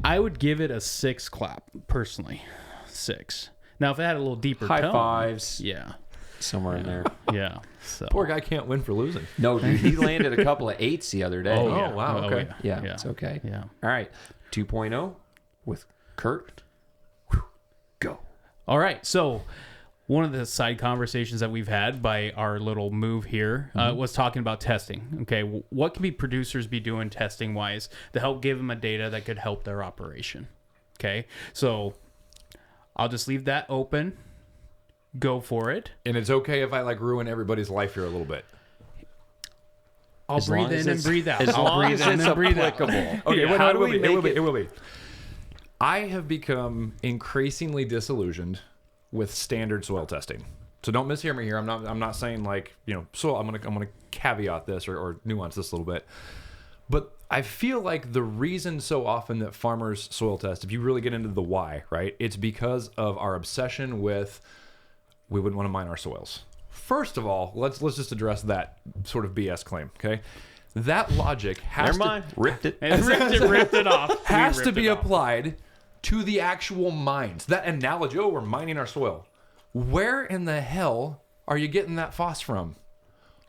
I would give it a 6 clap, personally. 6. Now, if it had a little deeper High tone, fives. Yeah. Somewhere in there. Yeah. So. Poor guy can't win for losing. No, dude, he landed a couple of 8s the other day. Oh, yeah. wow, okay. Yeah, it's okay. Yeah. All right, 2.0 with Kurt. Go. All right. So one of the side conversations that we've had by our little move here was talking about testing. Okay. What can producers be doing testing wise to help give them a data that could help their operation? Okay. So I'll just leave that open. Go for it. And it's okay if I like ruin everybody's life here a little bit. I'll breathe in and breathe out. As long as it's applicable. Okay, Yeah. wait, How it do will we be. make It will be. I have become increasingly disillusioned with standard soil testing. So don't mishear me here. I'm not saying like, soil. I'm gonna caveat this or nuance this a little bit. But I feel like the reason so often that farmers soil test, if you really get into the why, right? It's because of our obsession with we wouldn't want to mine our soils. First of all, let's just address that sort of BS claim, okay? That logic has Never mind. Ripped it. Ripped it off. has to be applied to the actual mines. That analogy, we're mining our soil. Where in the hell are you getting that phos from?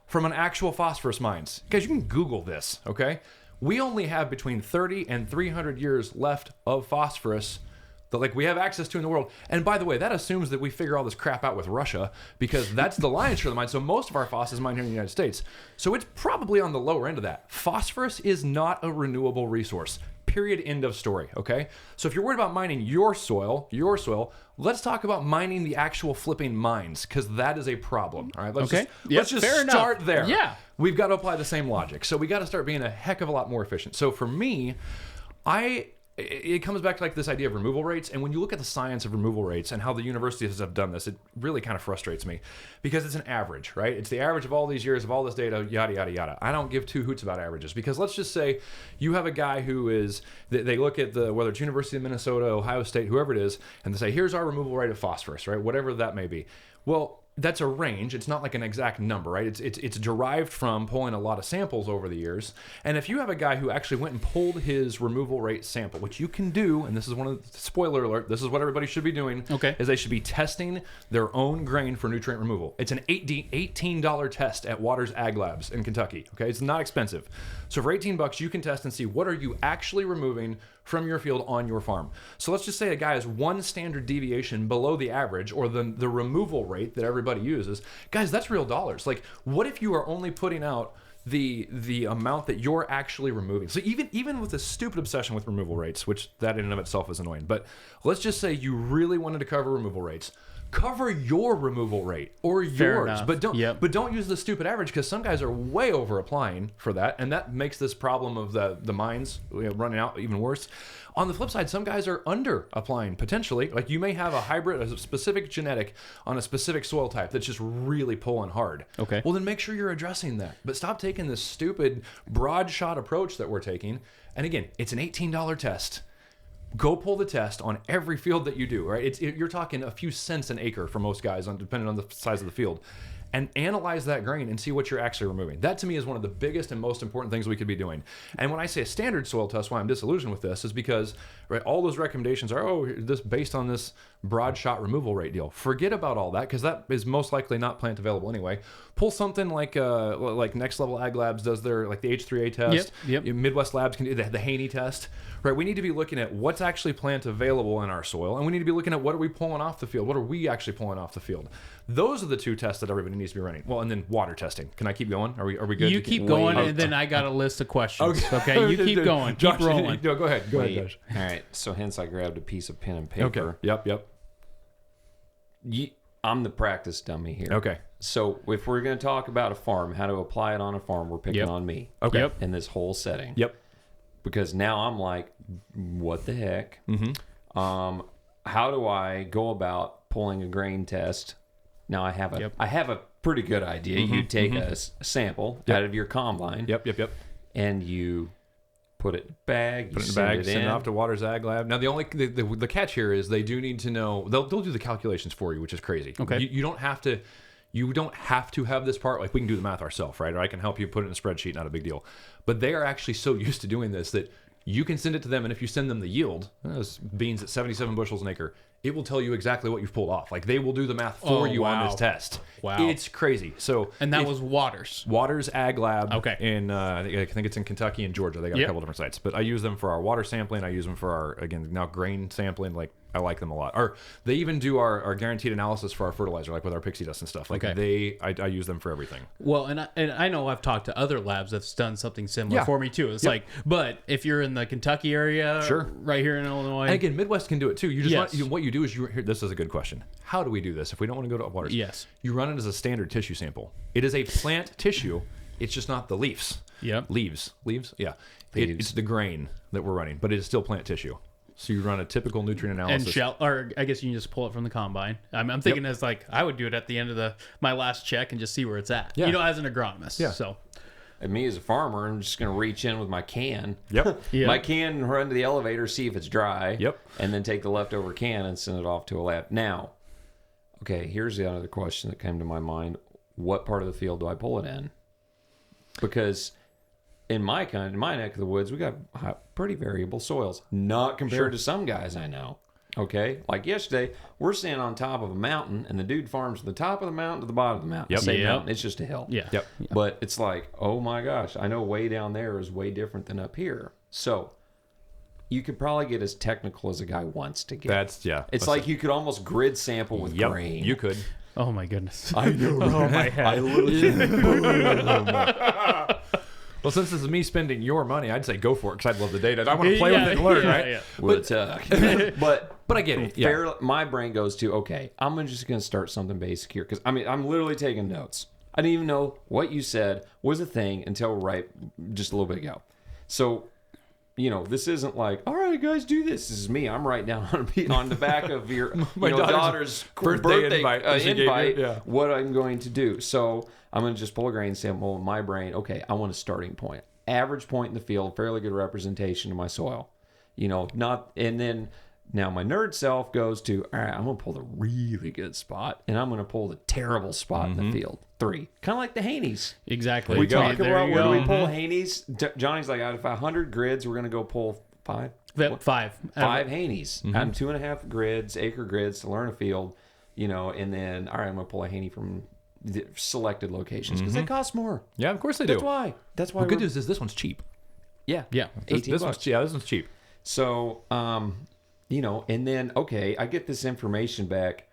From an actual phosphorus mines. Guys, you can Google this, okay? We only have between 30 and 300 years left of phosphorus that we have access to in the world. And by the way, that assumes that we figure all this crap out with Russia, because that's the lion's share of the mine. So most of our phos is mined here in the United States. So it's probably on the lower end of that. Phosphorus is not a renewable resource. Period. End of story. Okay. So if you're worried about mining your soil, let's talk about mining the actual flipping mines, because that is a problem. All right. Let's just start there. Yeah. We've got to apply the same logic. So we got to start being a heck of a lot more efficient. So for me, it comes back to like this idea of removal rates. And when you look at the science of removal rates and how the universities have done this, it really kind of frustrates me, because it's an average, right? It's the average of all these years of all this data, yada, yada, yada. I don't give two hoots about averages, because let's just say you have a guy who is, they look at whether it's University of Minnesota, Ohio State, whoever it is, and they say, here's our removal rate of phosphorus, right? Whatever that may be. Well, that's a range. It's not like an exact number, right? It's derived from pulling a lot of samples over the years. And if you have a guy who actually went and pulled his removal rate sample, which you can do, and this is one of the, spoiler alert, this is what everybody should be doing, is they should be testing their own grain for nutrient removal. It's an $18 test at Waters Ag Labs in Kentucky, okay? It's not expensive. So for $18, you can test and see what are you actually removing from your field on your farm. So let's just say a guy is one standard deviation below the average, or the removal rate that everybody uses. Guys, that's real dollars. Like, what if you are only putting out the amount that you're actually removing? So even with this stupid obsession with removal rates, which that in and of itself is annoying, but let's just say you really wanted to cover removal rates. Cover your removal rate or yours, but don't use the stupid average, because some guys are way over applying for that, and that makes this problem of the mines running out even worse. On the flip side, some guys are under applying potentially. Like, you may have a hybrid, a specific genetic on a specific soil type that's just really pulling hard. Okay. Well, then make sure you're addressing that, but stop taking this stupid broad shot approach that we're taking. And again, it's an $18 test. Go pull the test on every field that you do, right? You're talking a few cents an acre for most guys, depending on the size of the field, and analyze that grain and see what you're actually removing. That to me is one of the biggest and most important things we could be doing. And when I say a standard soil test, why I'm disillusioned with this is because, right, all those recommendations are, this based on this broad shot removal rate deal. Forget about all that, because that is most likely not plant available anyway. Pull something like Next Level Ag Labs does their the H3A test. Yep. Midwest Labs can do the Haney test. Right, we need to be looking at what's actually plant available in our soil, and we need to be looking at what are we pulling off the field. What are we actually pulling off the field? Those are the two tests that everybody needs to be running. Well, and then water testing. Can I keep going? Are we good? You keep going, and then I got a list of questions. Okay, you keep going. Josh, keep rolling. Go ahead. Go ahead, Josh. All right. So hence I grabbed a piece of pen and paper. Okay. Yep. I'm the practice dummy here. Okay. So if we're going to talk about a farm, how to apply it on a farm, we're picking on me. Okay. Yep. In this whole setting. Yep. Because now I'm like, what the heck? Mm-hmm. How do I go about pulling a grain test? Now I have a pretty good idea. Mm-hmm. You take a sample out of your combine. Yep. And you put it in a bag. Put it in a bag. Send it off to Waters Ag Lab. Now the only the catch here is they do need to know. They'll do the calculations for you, which is crazy. Okay. You don't have to. You don't have to have this part. Like, we can do the math ourselves, right? Or I can help you put it in a spreadsheet. Not a big deal. But they are actually so used to doing this that You can send it to them, and if you send them the yield, those beans at 77 bushels an acre, it will tell you exactly what you've pulled off. Like, they will do the math for you on this test. Wow. It's crazy. So, And that was Waters Ag Lab. Okay. In I think it's in Kentucky and Georgia. They got a couple different sites, but I use them for our water sampling. I use them for our, again, now grain sampling. Like, I like them a lot. Or they even do our guaranteed analysis for our fertilizer, like with our pixie dust and stuff. Like, I use them for everything. Well, and I know I've talked to other labs that's done something similar for me too. It's like, but if you're in the Kentucky area, right here in Illinois, and again, Midwest can do it too. You just what you do is here. This is a good question. How do we do this if we don't want to go to Waters? Yes, you run it as a standard tissue sample. It is a plant tissue. It's just not the leaves. Leaves. Yeah. It's the grain that we're running, but it is still plant tissue. So you run a typical nutrient analysis. Or I guess you can just pull it from the combine. I'm thinking as like, I would do it at the end of my last check and just see where it's at. You know, as an agronomist. Yeah. So. And me as a farmer, I'm just going to reach in with my can. Yep. My can and run to the elevator, see if it's dry. Yep. And then take the leftover can and send it off to a lab. Now, okay, here's the other question that came to my mind. What part of the field do I pull it in? Because in my neck of the woods, we got pretty variable soils. Not compared to some guys I know. Okay, like yesterday, we're standing on top of a mountain, and the dude farms from the top of the mountain to the bottom of the mountain. Same mountain. It's just a hill. But it's like, oh my gosh, I know way down there is way different than up here. So you could probably get as technical as a guy wants to get. It's like you could almost grid sample with grain. You could. Oh my goodness. I know. Oh my head. I literally. Well, since this is me spending your money, I'd say go for it because I'd love the data. I want to play with it and learn, right? But I get it. My brain goes to, okay, I'm just going to start something basic here because I'm literally taking notes. I didn't even know what you said was a thing until just a little bit ago. So, this isn't like, all right, guys, do this. This is me. I'm writing down on the back of your daughter's birthday invite what I'm going to do. So I'm going to just pull a grain sample in my brain. Okay, I want a starting point. Average point in the field, fairly good representation of my soil. And then now my nerd self goes to, all right, I'm going to pull the really good spot, and I'm going to pull the terrible spot in the field. 3. Kind of like the Haneys. Exactly. We talk about where do we pull Haneys. Johnny's like, out of 100 grids, we're going to go pull 5. 5. 5 Haneys. I'm 2.5 acre grids to learn a field, and then, all right, I'm going to pull a Haney from the selected locations because they cost more. Yeah, of course they do. That's why. The good news is this one's cheap. Yeah. This one's cheap. So, and then, okay, I get this information back.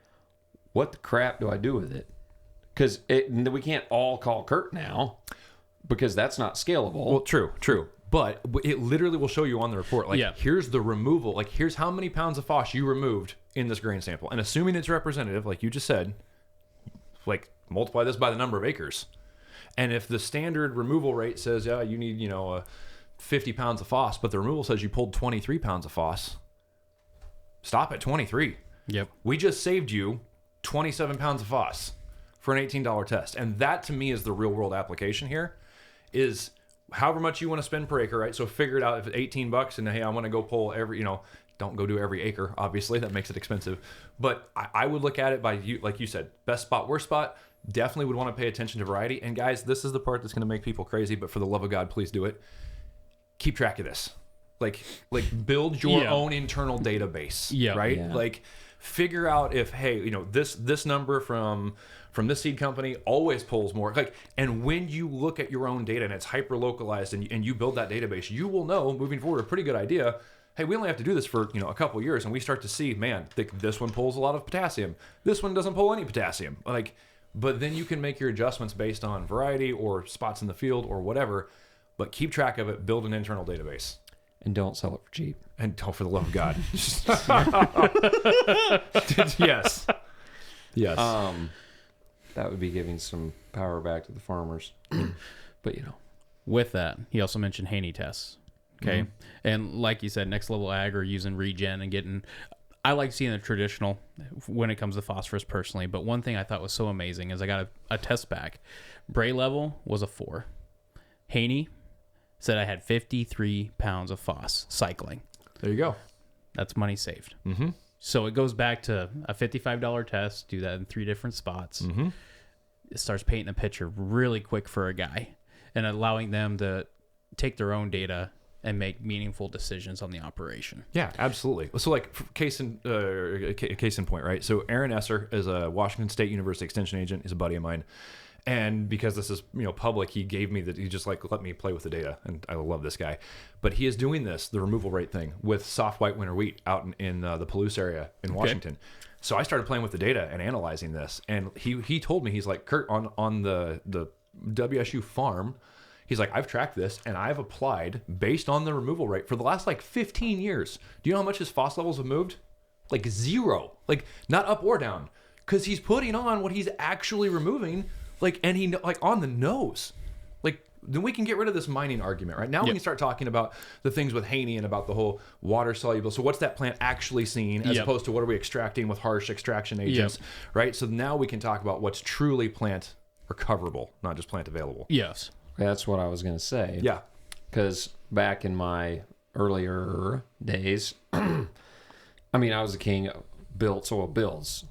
What the crap do I do with it? Because we can't all call Kurt now because that's not scalable. Well, true. But it literally will show you on the report, like, here's the removal. Like, here's how many pounds of phos you removed in this grain sample. And assuming it's representative, like you just said, like, multiply this by the number of acres. And if the standard removal rate says, you need, 50 pounds of phos, but the removal says you pulled 23 pounds of phos, stop at 23. Yep. We just saved you 27 pounds of phos for an $18 test. And that, to me, is the real world application here, is however much you want to spend per acre, right? So figure it out. If it's $18 and, hey, I want to go pull every, don't go do every acre, obviously. That makes it expensive. But I would look at it by, like you said, best spot, worst spot. Definitely would want to pay attention to variety. And guys, this is the part that's going to make people crazy, but for the love of God, please do it. Keep track of this. Like build your own internal database, right? Yeah. Like, figure out if, hey, this number from this seed company always pulls more. Like, and when you look at your own data and it's hyper localized and you build that database, you will know moving forward a pretty good idea. Hey, we only have to do this for a couple of years, and we start to see, man, this one pulls a lot of potassium. This one doesn't pull any potassium. Like, but then you can make your adjustments based on variety or spots in the field or whatever. But keep track of it. Build an internal database. And don't sell it for cheap. And don't, for the love of God. Yes. That would be giving some power back to the farmers. But, With that, he also mentioned Haney tests. Okay. Mm-hmm. And like you said, next level ag or using regen and getting... I like seeing the traditional when it comes to phosphorus personally. But one thing I thought was so amazing is I got a test back. Bray level was a 4. Haney said I had 53 pounds of phos cycling. There you go. That's money saved. Mm-hmm. So it goes back to a $55 test, do that in 3 different spots. Mm-hmm. It starts painting a picture really quick for a guy and allowing them to take their own data and make meaningful decisions on the operation. Yeah, absolutely. So, like, case in point, right? So, Aaron Esser is a Washington State University Extension agent. He's a buddy of mine, and because this is public, he gave me that. He just let me play with the data, and I love this guy. But he is doing the removal rate thing with soft white winter wheat out in the Palouse area in Washington. So I started playing with the data and analyzing this, and he told me, he's like, Kurt, on the WSU farm, he's like, I've tracked this and I've applied based on the removal rate for the last 15 years. Do you know how much his phos levels have moved? Like 0, not up or down, because he's putting on what he's actually removing, and he on the nose. Then we can get rid of this mining argument, right? Now we can start talking about the things with Haney and about the whole water soluble. So what's that plant actually seeing as opposed to what are we extracting with harsh extraction agents, right? So now we can talk about what's truly plant recoverable, not just plant available. Yes. That's what I was going to say. Yeah. Because back in my earlier days, I was the king of soil builds.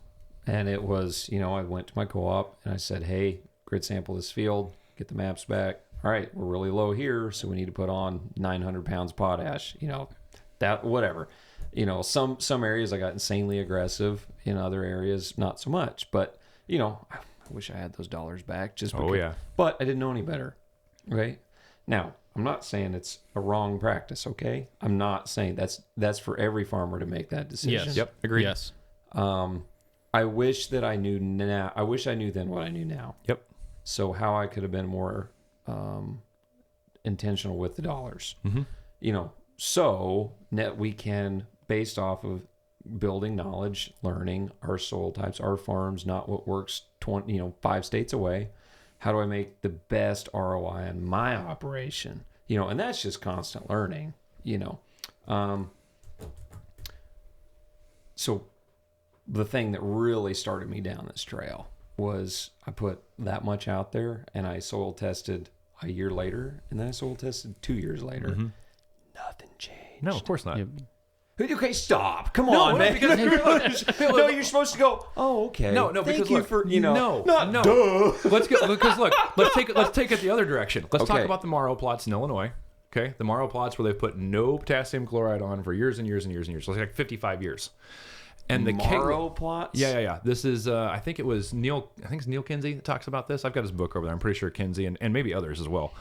And it was, I went to my co-op and I said, hey, grid sample this field, get the maps back. All right, we're really low here, so we need to put on 900 pounds potash. That whatever. Some areas I got insanely aggressive. In other areas, not so much. But I wish I had those dollars back. Just because, but I didn't know any better. Right now, I'm not saying it's a wrong practice. Okay, I'm not saying that's for every farmer to make that decision. Yes. Yep. Agreed. Yes. I wish that I knew now. I wish I knew then what I knew now. Yep. So how I could have been more intentional with the dollars, so that we can, based off of building knowledge, learning our soil types, our farms, not what works 5 states away. How do I make the best ROI on my operation? And that's just constant learning, So the thing that really started me down this trail was I put that much out there and I soil tested a year later, and then I soil tested 2 years later. Mm-hmm. Nothing changed. No, of course not. Yep. Okay, stop. Come on, man. No, you're supposed to go, oh, okay. No, Thank because you look, for, no. duh. Let's go, because look, let's take it the other direction. Let's talk Okay. about the Morrow plots in Illinois. Okay, the Morrow plots where they've put no potassium chloride on for years and years and years and years. So it's like 55 years. And the Morrow plots? Yeah. This is, I think it's Neil Kinsey that talks about this. I've got his book over there. I'm pretty sure Kinsey and maybe others as well,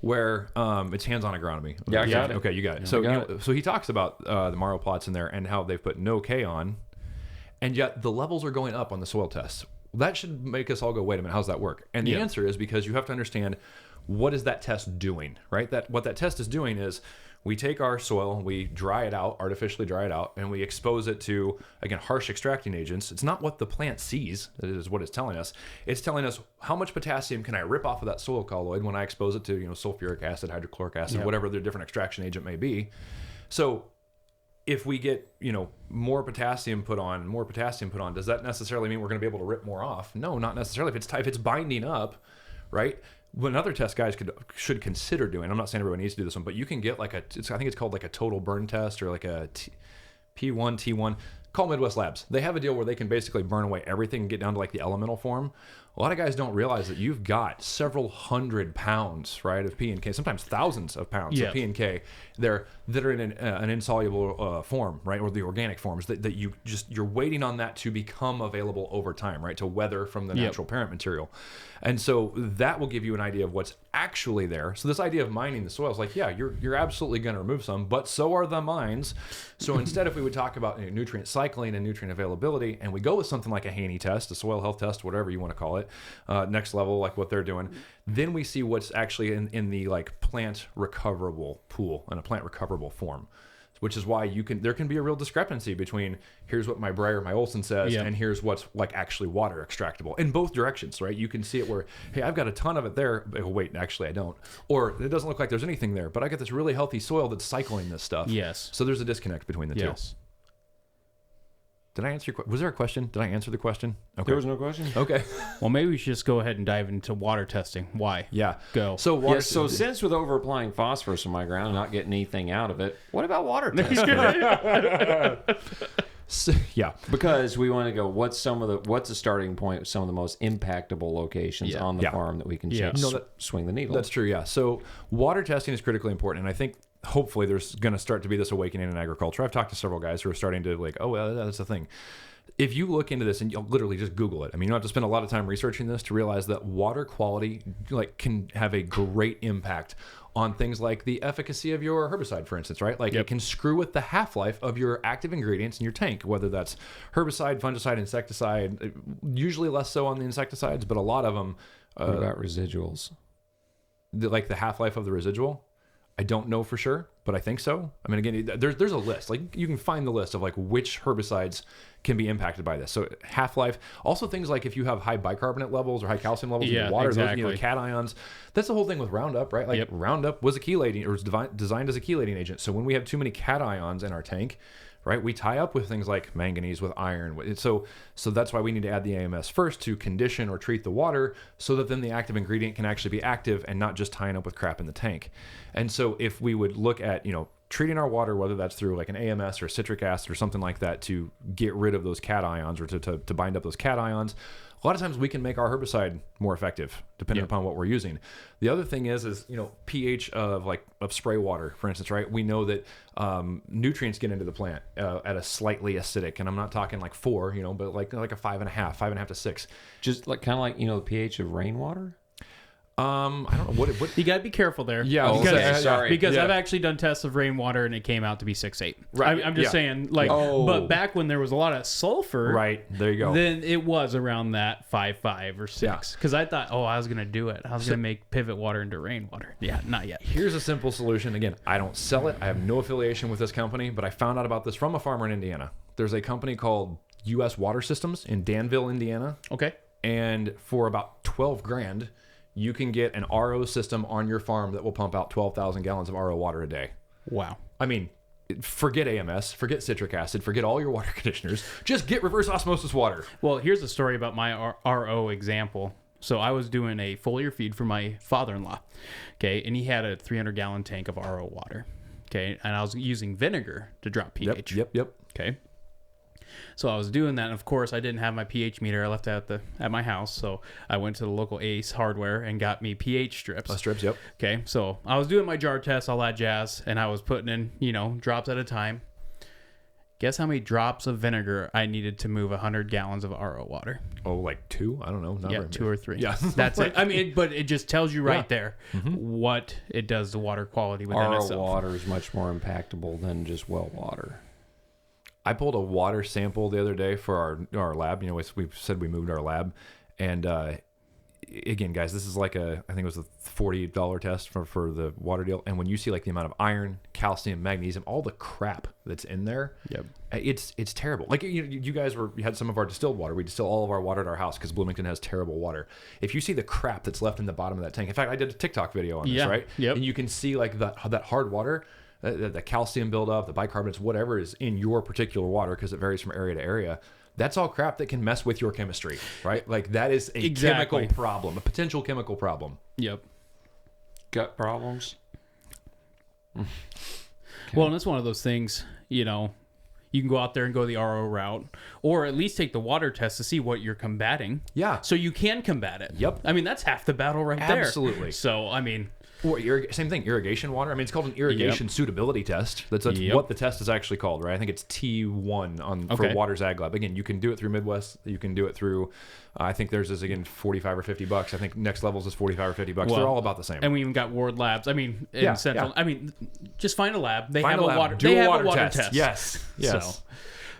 where it's hands-on agronomy. Yeah, I got it. Okay, you got it. Yeah, So, so he talks about the Morrow plots in there and how they've put no K on, and yet the levels are going up on the soil tests. That should make us all go, wait a minute, how's that work? And the answer is because you have to understand, what is that test doing, right? What that test is doing is, we take our soil, we dry it out, artificially dry it out, and we expose it to, again, harsh extracting agents. It's not what the plant sees, that is what it's telling us. It's telling us how much potassium can I rip off of that soil colloid when I expose it to, sulfuric acid, hydrochloric acid, whatever the different extraction agent may be. So if we get, more potassium put on, does that necessarily mean we're going to be able to rip more off? No, not necessarily. If it's binding up, right? What other test guys should consider doing, I'm not saying everybody needs to do this one, but you can get I think it's called like a total burn test or like a P1, T1. Call Midwest Labs. They have a deal where they can basically burn away everything and get down to like the elemental form. A lot of guys don't realize that you've got several hundred pounds, right, of P and K, sometimes thousands of pounds of P and K there that are in an insoluble form, right, or the organic forms that you're waiting on that to become available over time, right, to weather from the natural parent material. And so that will give you an idea of what's actually there. So this idea of mining the soil is like, yeah, you're absolutely going to remove some, but so are the mines. So instead, if we would talk about nutrient cycling and nutrient availability, and we go with something like a Haney test, a soil health test, whatever you want to call it, next level, like what they're doing, then we see what's actually in the like plant recoverable pool and a plant recoverable form. Which is why there can be a real discrepancy between here's what my Bray or my Olson says and here's what's like actually water extractable in both directions, right? You can see it where, hey, I've got a ton of it there. But wait, actually I don't. Or it doesn't look like there's anything there, but I got this really healthy soil that's cycling this stuff. Yes. So there's a disconnect between the two. Did I answer your question? Was there a question? Did I answer the question? Okay. There was no question. Okay. Well, maybe we should just go ahead and dive into water testing. Why? Yeah. Go. So water. So since with over applying phosphorus on my ground and not getting anything out of it, what about water testing? So, yeah. Because we want to go, what's the starting point of some of the most impactable locations on the farm that we can swing the needle? That's true, yeah. So water testing is critically important, and I think hopefully there's going to start to be this awakening in agriculture. I've talked to several guys who are starting to like, oh, well, that's the thing. If you look into this and you'll literally just Google it, I mean, you don't have to spend a lot of time researching this to realize that water quality can have a great impact on things like the efficacy of your herbicide, for instance, right? Like it can screw with the half-life of your active ingredients in your tank, whether that's herbicide, fungicide, insecticide, usually less so on the insecticides, but a lot of them. What about residuals? Like the half-life of the residual? I don't know for sure, but I think so. I mean, again, there's a list. Like you can find the list of like which herbicides can be impacted by this. So half-life. Also things like if you have high bicarbonate levels or high calcium levels in your water, exactly. those cations. That's the whole thing with Roundup, right? Like Roundup was a chelating or was designed as a chelating agent. So when we have too many cations in our tank, right, we tie up with things like manganese, with iron. So that's why we need to add the AMS first to condition or treat the water so that then the active ingredient can actually be active and not just tying up with crap in the tank. And so if we would look at, treating our water, whether that's through like an AMS or citric acid or something like that to get rid of those cations or to bind up those cations, a lot of times we can make our herbicide more effective depending upon what we're using. The other thing is pH of spray water, for instance, right? We know that nutrients get into the plant at a slightly acidic, and I'm not talking like 4, but like a 5.5 to 6. Just like kind of like the pH of rainwater. I don't know what you got to be careful there. Yeah, because I've actually done tests of rainwater and it came out to be 6.8. Right. I'm just saying, but back when there was a lot of sulfur, right there you go. Then it was around that 5.5 or 6. Because I thought, I was gonna do it. I was gonna make pivot water into rainwater. Yeah, not yet. Here's a simple solution. Again, I don't sell it. I have no affiliation with this company, but I found out about this from a farmer in Indiana. There's a company called U.S. Water Systems in Danville, Indiana. Okay. And for about $12,000. You can get an RO system on your farm that will pump out 12,000 gallons of RO water a day. Wow. I mean, forget AMS, forget citric acid, forget all your water conditioners. Just get reverse osmosis water. Well, here's a story about my RO example. So I was doing a foliar feed for my father-in-law, okay, and he had a 300-gallon tank of RO water, okay, and I was using vinegar to drop pH. Yep. Okay. So I was doing that, and of course I didn't have my pH meter. I left it at my house, so I went to the local Ace Hardware and got me pH strips. Strips, yep. Okay, so I was doing my jar test, all that jazz, and I was putting in, drops at a time. Guess how many drops of vinegar I needed to move 100 gallons of RO water? Oh, like 2? I don't know. Yeah, 2 or 3. Yeah. That's it. I mean, but it just tells you right there what it does to water quality within itself. RO water is much more impactable than just well water. I pulled a water sample the other day for our lab. We said we moved our lab. And again, guys, this is like I think it was a $40 test for the water deal. And when you see like the amount of iron, calcium, magnesium, all the crap that's in there, it's terrible. Like you guys had some of our distilled water. We distill all of our water at our house because Bloomington has terrible water. If you see the crap that's left in the bottom of that tank, in fact, I did a TikTok video on this, right? Yep. And you can see like that hard water. The calcium buildup, the bicarbonates, whatever is in your particular water, because it varies from area to area. That's all crap that can mess with your chemistry, right? Like that is a chemical problem, a potential chemical problem. Yep. Gut problems. Okay. Well, and it's one of those things, you can go out there and go the RO route, or at least take the water test to see what you're combating. Yeah. So you can combat it. Yep. I mean, that's half the battle right there. Absolutely. So, I mean... Or same thing, irrigation water. I mean, it's called an irrigation suitability test. That's what the test is actually called, right? I think it's T1 for Waters Ag Lab. Again, you can do it through Midwest. You can do it through, I think theirs is, again, $45 or $50. I think Next Levels is $45 or $50. Well, they're all about the same. And we even got Ward Labs. I mean, in Central. I mean, just find a lab. They have a water. Do a water test. Yes.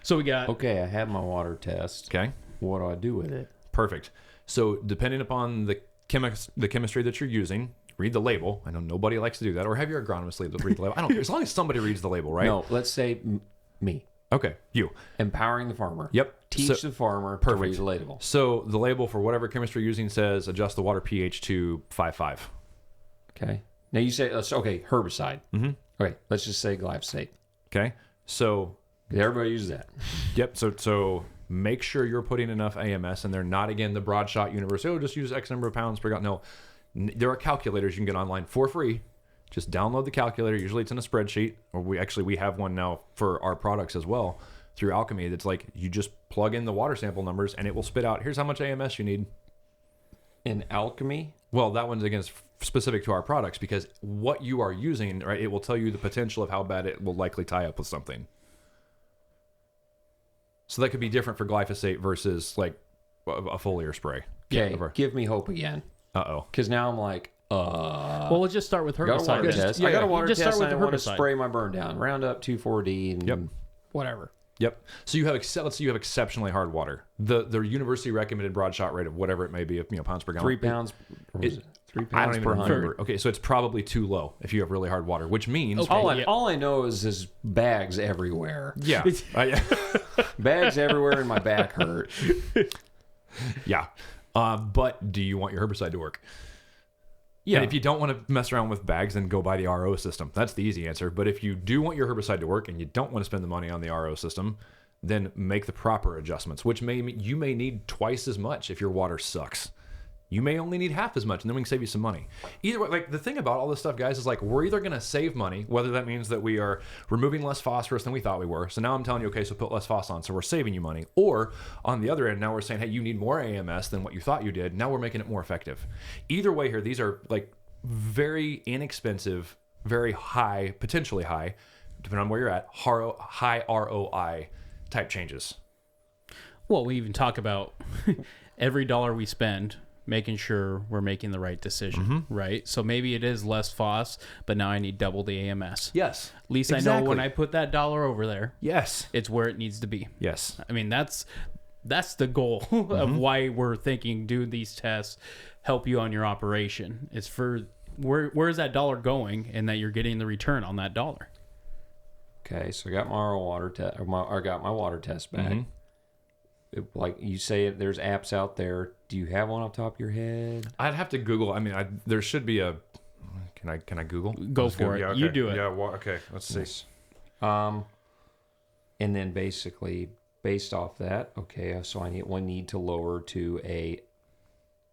So we got... Okay, I have my water test. Okay. What do I do with it? Perfect. So depending upon the chemistry that you're using, read the label. I know nobody likes to do that. Or have your agronomist read the label. I don't care. As long as somebody reads the label, right? No, let's say me. Okay, you. Empowering the farmer. Yep. Teach the farmer to read the label. So the label for whatever chemistry you're using says adjust the water pH to 5.5. Okay. Now you say, herbicide. Mm-hmm. Okay, let's just say glyphosate. Okay. So... everybody uses that. Yep. So make sure you're putting enough AMS in there. Not, again, the broad shot universe. Just use X number of pounds per gallon. No. There are calculators you can get online for free. Just download the calculator. Usually it's in a spreadsheet, or we have one now for our products as well. through Alchemy that's like you just plug in the water sample numbers and it will spit out, here's how much AMS you need. In Alchemy? Well, that one's against specific to our products because what you are using, right, it will tell you the potential of how bad it will likely tie up with something. So that could be different for glyphosate versus like a foliar spray. Okay, give me hope again. Uh-oh. Because now I'm like, well, let's just start with I got a water herbicide. test. Yeah, I got a water just test start and I with the want to herbicide. spray my burn down. Roundup, 2,4-D, and whatever. Yep. So you have let's say you have exceptionally hard water. The university recommended broad shot rate of whatever it may be, of pounds per gallon. 3 pounds. Or was it 3 I pounds don't per even 100. remember. Okay, so it's probably too low if you have really hard water, which means All I know is bags everywhere. yeah. Bags everywhere, and my back hurt. Yeah. But do you want your herbicide to work? Yeah. And if you don't want to mess around with bags, then go buy the RO system. That's the easy answer. But if you do want your herbicide to work and you don't want to spend the money on the RO system, then make the proper adjustments, which may mean you may need twice as much if your water sucks. You may only need half as much, and then we can save you some money. Either way, like the thing about all this stuff, guys, is like we're either going to save money, whether that means that we are removing less phosphorus than we thought we were. So now I'm telling you, okay, so put less phos on, so we're saving you money. Or on the other end, now we're saying, hey, you need more AMS than what you thought you did. Now we're making it more effective. Either way here, these are like very inexpensive, very high, potentially high, depending on where you're at, high ROI type changes. Well, we even talk about every dollar we spend, making sure we're making the right decision, right? So maybe it is less FOS, but now I need double the AMS. Yes. At least I know when I put that dollar over there, yes, it's where it needs to be. Yes. I mean, that's the goal of why we're thinking do these tests, help you on your operation. It's for where is that dollar going, and that you're getting the return on that dollar. Okay, so I got my water test. I got my water test back. Like you say, there's apps out there. Do you have one off the top of your head? I'd have to Google. I mean, there should be a. Can I Google? Go for it. Yeah, okay. You do it. Yeah. Well, okay. Let's see. And then basically based off that, okay, so I need to lower to a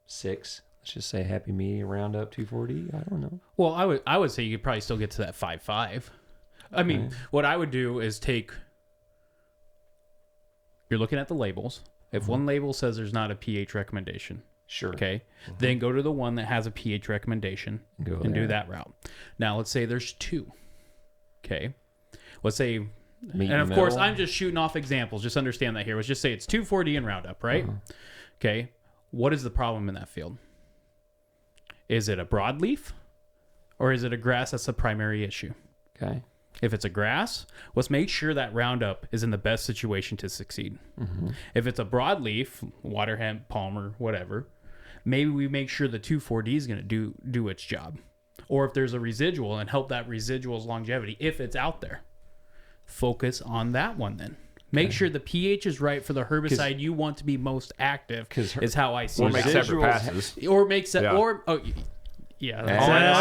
6. Let's just say happy medium roundup 240. I don't know. Well, I would say you could probably still get to that 5.5. I mean, what I would do is take. You're looking at the labels. If one label says there's not a pH recommendation, Sure. Okay. Then go to the one that has a pH recommendation and do that route. Now, let's say there's 2. Okay. Let's say, and of course, I'm just shooting off examples. Just understand that here. Let's just say it's 2,4-D and Roundup, right? Okay. What is the problem in that field? Is it a broadleaf or is it a grass that's the primary issue? Okay. If it's a grass, let's make sure that Roundup is in the best situation to succeed. If it's a broadleaf, water hemp, palmer, whatever, maybe we make sure the 2,4-D is going to do its job. Or if there's a residual, and help that residual's longevity, if it's out there. Focus on that one then. Make sure the pH is right for the herbicide you want to be most active, is how I see it. Or make separate passes. Or make That's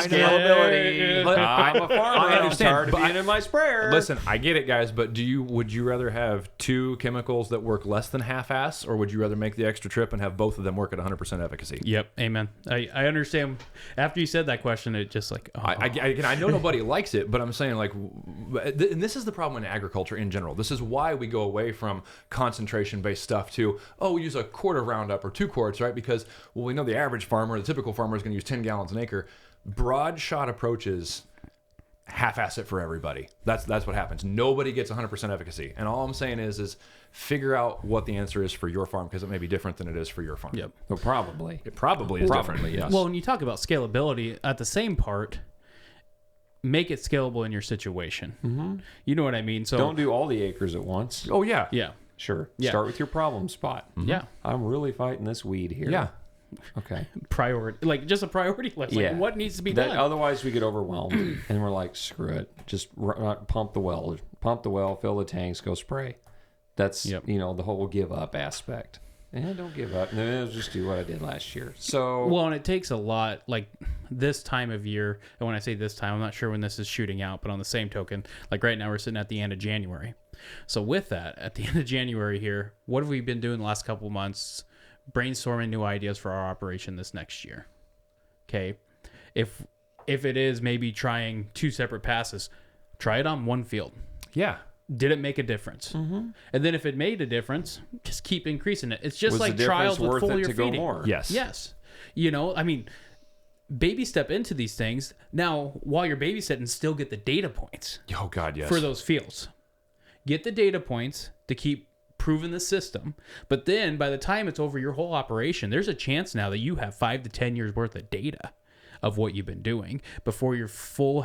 scalability. I'm a farmer. I understand, I'm tired of but being in my sprayer. Listen, I get it, guys, but would you rather have 2 chemicals that work less than half-ass, or would you rather make the extra trip and have both of them work at 100% efficacy? Yep, amen. I understand. After you said that question, it just like... I know nobody likes it, but I'm saying, like, and this is the problem in agriculture in general. This is why we go away from concentration-based stuff to, we use a quart of Roundup or 2 quarts, right? Because, well, we know the average farmer, the typical farmer is going to use 10 gallons an acre. Broad shot approaches half-ass it for everybody. That's what happens. Nobody gets 100% efficacy. And all I'm saying is figure out what the answer is for your farm, because it may be different than it is for your farm. Yep. Well, probably. It probably is different. Yes. Well, when you talk about scalability, at the same part, make it scalable in your situation. You know what I mean? So Don't do all the acres at once. Oh, yeah. Yeah. Sure. Yeah. Start with your problem spot. Yeah. I'm really fighting this weed here. Yeah. Okay. Priority. Like, just a priority list. Like, what needs to be done? Otherwise, we get overwhelmed and we're like, screw it. Just pump the well, fill the tanks, go spray. That's, the whole give up aspect. Don't give up. No, just do what I did last year. So, well, and it takes a lot, like this time of year. And when I say this time, I'm not sure when this is shooting out, but on the same token, like right now we're sitting at the end of January. So with that, at the end of January here, what have we been doing the last couple of months? Brainstorming new ideas for our operation this next year. Okay. If it is maybe trying 2 separate passes, try it on one field. Yeah. Did it make a difference? Mm-hmm. And then if it made a difference, just keep increasing it. It's just like trials with foliar feeding. More? Yes. You know, I mean, baby step into these things. Now, while you're babysitting, still get the data points. Oh, God, yes. For those fields. Get the data points to keep proving the system. But then by the time it's over your whole operation, there's a chance now that you have 5 to 10 years worth of data of what you've been doing before you're full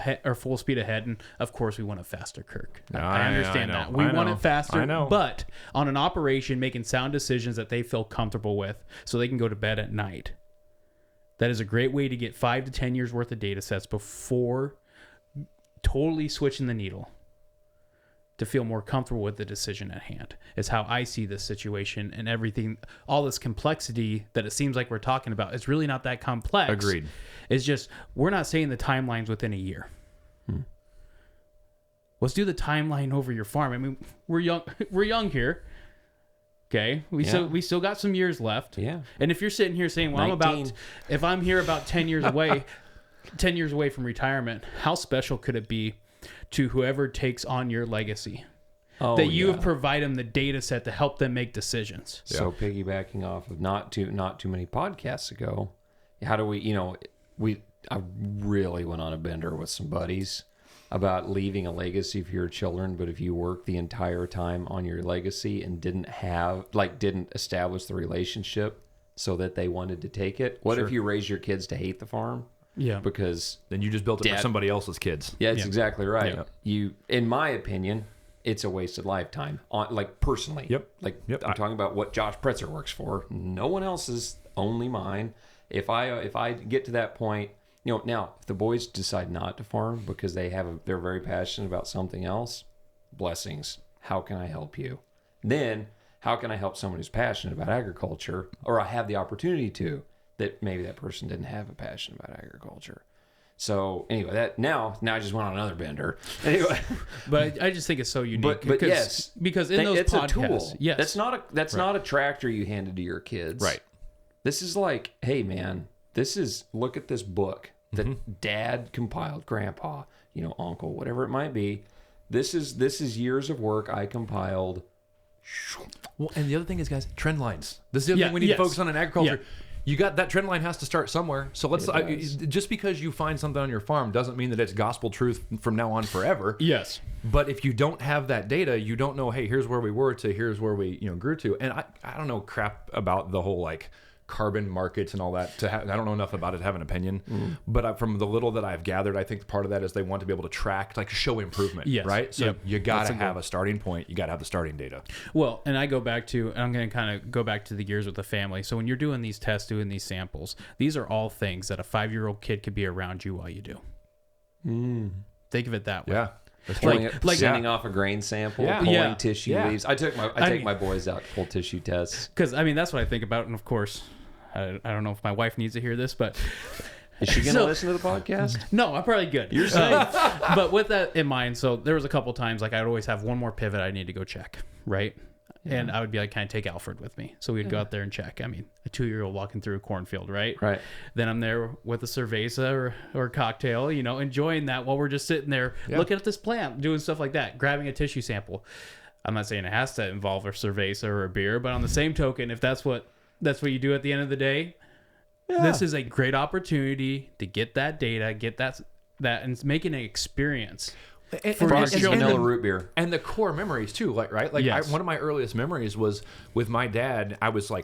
speed ahead. And of course, we want a faster Kirk. I understand that. We want it faster. I know. But on an operation, making sound decisions that they feel comfortable with so they can go to bed at night. That is a great way to get 5 to 10 years worth of data sets before totally switching the needle to feel more comfortable with the decision at hand is how I see this situation, and everything, all this complexity that it seems like we're talking about. It's really not that complex. Agreed. It's just, we're not saying the timeline's within a year. Let's do the timeline over your farm. I mean, we're young here. Okay. We still got some years left. Yeah. And if you're sitting here saying, well, if I'm here about 10 years away, 10 years away from retirement, how special could it be to whoever takes on your legacy that you have provided them the data set to help them make decisions? So piggybacking off of not too many podcasts ago, how do we, I really went on a bender with some buddies about leaving a legacy for your children, but if you work the entire time on your legacy and didn't establish the relationship so that they wanted to take it, what if you raise your kids to hate the farm? Yeah. Because then you just built it for somebody else's kids. Yeah, that's exactly right. Yeah. In my opinion, it's a wasted lifetime. Personally. Yep. I'm talking about what Josh Pretzer works for. No one else's, only mine. If I get to that point, now if the boys decide not to farm because they're very passionate about something else, blessings. How can I help you? Then how can I help someone who's passionate about agriculture, or I have the opportunity to? That maybe that person didn't have a passion about agriculture. So anyway, now I just went on another bender. Anyway, but I just think it's so unique. But yes, because in those it's podcasts, a tool. Yes, that's not a tractor you handed to your kids. Right. This is like, hey man, look at this book that Dad compiled, Grandpa, Uncle, whatever it might be. This is years of work I compiled. Well, and the other thing is, guys, trend lines. This is the other thing we need to focus on in agriculture. Yeah. You got that trend line has to start somewhere. So just because you find something on your farm doesn't mean that it's gospel truth from now on forever. Yes. But if you don't have that data, you don't know, hey, here's where we were to here's where we grew to. And I don't know crap about the whole carbon markets and all that. I don't know enough about it to have an opinion. But from the little that I've gathered, I think part of that is they want to be able to track, show improvement. Yes. Right? So you got to have a starting point. You got to have the starting data. Well, and I'm going to kind of go back to the years with the family. So when you're doing these tests, doing these samples, these are all things that a 5-year-old kid could be around you while you do. Think of it that way. Yeah. Sending off a grain sample, pulling tissue leaves. I take my boys out to pull tissue tests. Because, that's what I think about. And of course, I don't know if my wife needs to hear this, but... Is she going to listen to the podcast? No, I'm probably good. You're safe. But with that in mind, so there was a couple times, I would always have one more pivot I need to go check, right? Yeah. And I would be kind of take Alfred with me. So we'd go out there and check. A 2-year-old walking through a cornfield, right? Right. Then I'm there with a cerveza or cocktail, enjoying that while we're just sitting there looking at this plant, doing stuff like that, grabbing a tissue sample. I'm not saying it has to involve a cerveza or a beer, but on the same token, if that's what you do at the end of the day, this is a great opportunity to get that data, get that and make it an experience. Frosty vanilla root beer. And the core memories too, right? One of my earliest memories was with my dad. I was I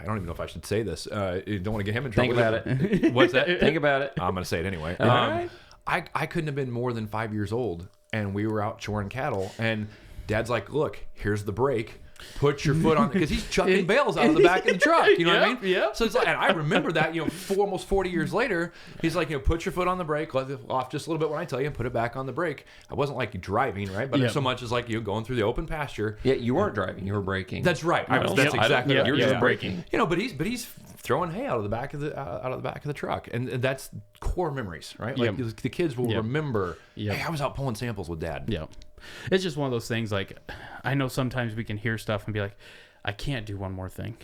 don't even know if I should say this. Don't want to get him in trouble. Think about it. What's that? Think about it. I'm going to say it anyway. All right. I couldn't have been more than 5 years old, and we were out choring cattle, and Dad's like, look, here's the brake. Put your foot on, because he's chucking bales out of the back of the truck. You know what I mean? Yeah. So it's and I remember that, almost 40 years later, he's like, put your foot on the brake, let it off just a little bit when I tell you, and put it back on the brake. I wasn't driving, right? But so much as going through the open pasture. Yeah, you weren't driving, you were braking. That's right. That's exactly right. You were just braking. But he's throwing hay out of the back of the truck, and that's core memories, right? The kids will remember. Hey, I was out pulling samples with Dad. Yeah. It's just one of those things, I know sometimes we can hear stuff and be like, I can't do one more thing.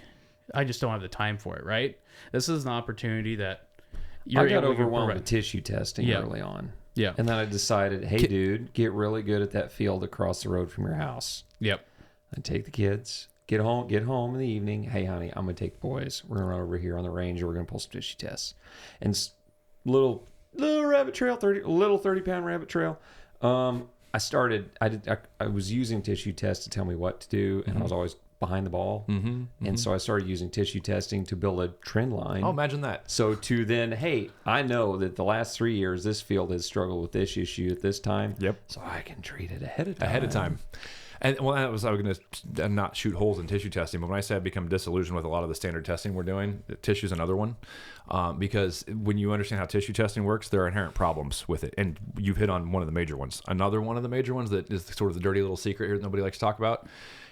I just don't have the time for it, right? This is an opportunity that I got overwhelmed with tissue testing early on. Yeah. And then I decided, hey, dude, get really good at that field across the road from your house. Yep. I take the kids, get home in the evening. Hey, honey, I'm going to take the boys. We're going to run over here on the range, and we're going to pull some tissue tests. And little rabbit trail, 30-pound rabbit trail. I was using tissue tests to tell me what to do, and I was always behind the ball. And so I started using tissue testing to build a trend line. Oh, imagine that. So to then, hey, I know that the last 3 years, this field has struggled with this issue at this time. Yep. So I can treat it ahead of time. And well, I was going to not shoot holes in tissue testing, but when I say I've become disillusioned with a lot of the standard testing we're doing, tissue is another one. Because when you understand how tissue testing works, there are inherent problems with it. And you've hit on one of the major ones. Another one of the major ones that is sort of the dirty little secret here that nobody likes to talk about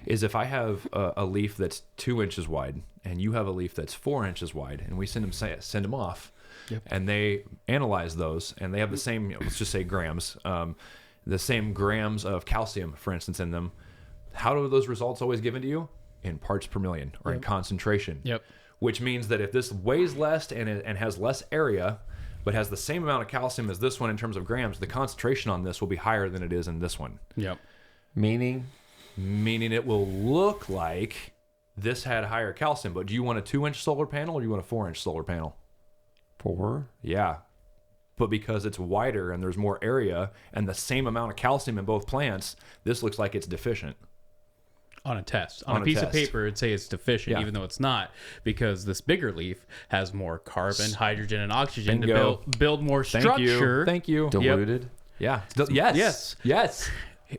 is if I have a leaf that's 2 inches wide and you have a leaf that's 4 inches wide, and we send them off, and they analyze those, and they have the same, let's just say grams, the same grams of calcium, for instance, in them. How do those results always given to you? In parts per million, or in concentration. Yep. Which means that if this weighs less and has less area, but has the same amount of calcium as this one in terms of grams, the concentration on this will be higher than it is in this one. Yep. Meaning it will look like this had higher calcium. But do you want a 2-inch solar panel or do you want a 4-inch solar panel? 4? Yeah. But because it's wider and there's more area and the same amount of calcium in both plants, this looks like it's deficient. On a test. On a piece of paper, it'd say it's deficient, Yeah. even though it's not, because this bigger leaf has more carbon, hydrogen, and oxygen Bingo. to build more structure. Thank you. Diluted. Yeah. Yes.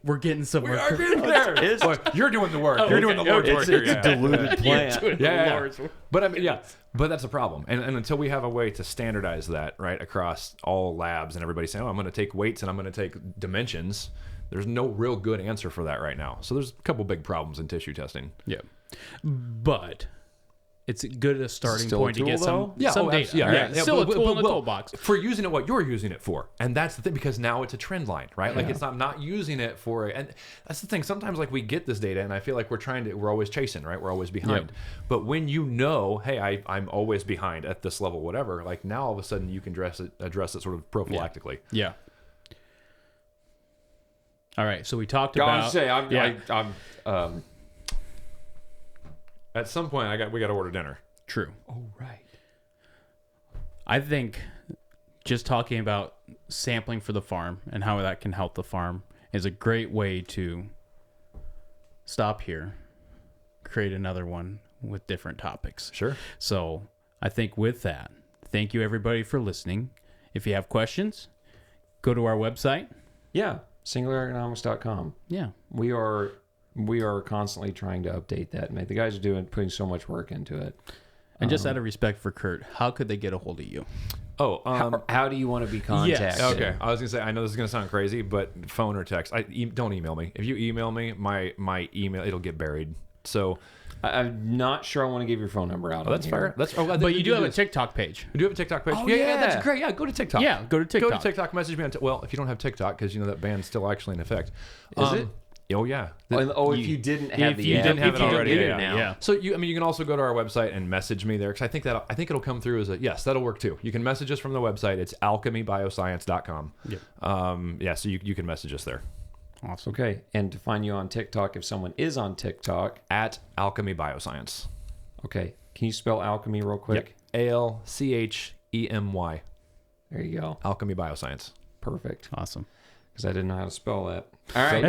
We're getting somewhere. We are getting there. Boy, you're doing the work. You're doing the Lord's work. It's a diluted plant. Yeah. But I mean, but that's a problem. And until we have a way to standardize that, right, across all labs and everybody saying, oh, I'm going to take weights and I'm going to take dimensions, there's no real good answer for that right now. So there's a couple big problems in tissue testing. Yeah. But it's good as a starting Still a point to tool, get some though? some data. Yeah. Still a tool in the toolbox. For using it what you're using it for. And that's the thing, because now it's a trend line, right? Like it's not using it for, and that's the thing. Sometimes like we get this data and I feel like we're always chasing, right? We're always behind. But when you know, hey, I'm always behind at this level, whatever, like now all of a sudden you can address it sort of prophylactically. Yeah. All right. So we talked I about. was saying, I'm At some point we got to order dinner. True. oh, right. I think just talking about sampling for the farm and how that can help the farm is a great way to stop here, create another one with different topics. Sure. So I think with that, thank you everybody for listening. If you have questions, go to our website. Yeah. SingulareEconomics.com. Yeah. We are constantly trying to update that. And the guys are putting so much work into it. And just out of respect for Kurt, how could they get a hold of you? Oh, how do you want to be contacted? Yes. okay. I was gonna say, I know this is gonna sound crazy, but phone or text. Don't email me. If you email me, my email, it'll get buried. So I'm not sure I want to give your phone number out. that's fair. But you do have a TikTok page. You do have a TikTok page? Oh, yeah, yeah. that's great. Yeah, go to TikTok. Yeah, go to TikTok. Go to TikTok. Message me on. Well, if you don't have TikTok, because you know that ban's still actually in effect. Is it? Oh yeah. If you didn't have if you didn't have it already, yeah. So you can also go to our website and message me there, because I think it'll come through as a yes. That'll work too. You can message us from the website. It's alchemybioscience.com. Yep. So you can message us there. Awesome. Okay. And to find you on TikTok, if someone is on TikTok, At Alchemy Bioscience. okay. Can you spell alchemy real quick? ALCHEMY. There you go. Alchemy Bioscience. Perfect. Awesome. Because I didn't know how to spell that. All right.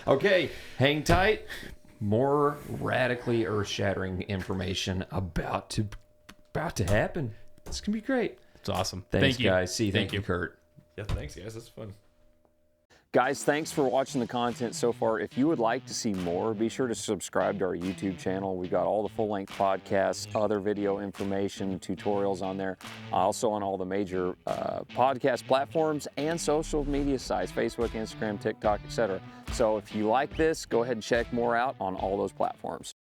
Okay. Hang tight. More radically earth-shattering information about to happen. It's going to be great. It's awesome. Thanks, Thank you. guys. Thank you, Kurt. Yeah, thanks, guys. That's fun. Guys, thanks for watching the content so far. If you would like to see more, be sure to subscribe to our YouTube channel. We've got all the full-length podcasts, other video information, tutorials on there. Also on all the major podcast platforms and social media sites, Facebook, Instagram, TikTok, etc. So if you like this, go ahead and check more out on all those platforms.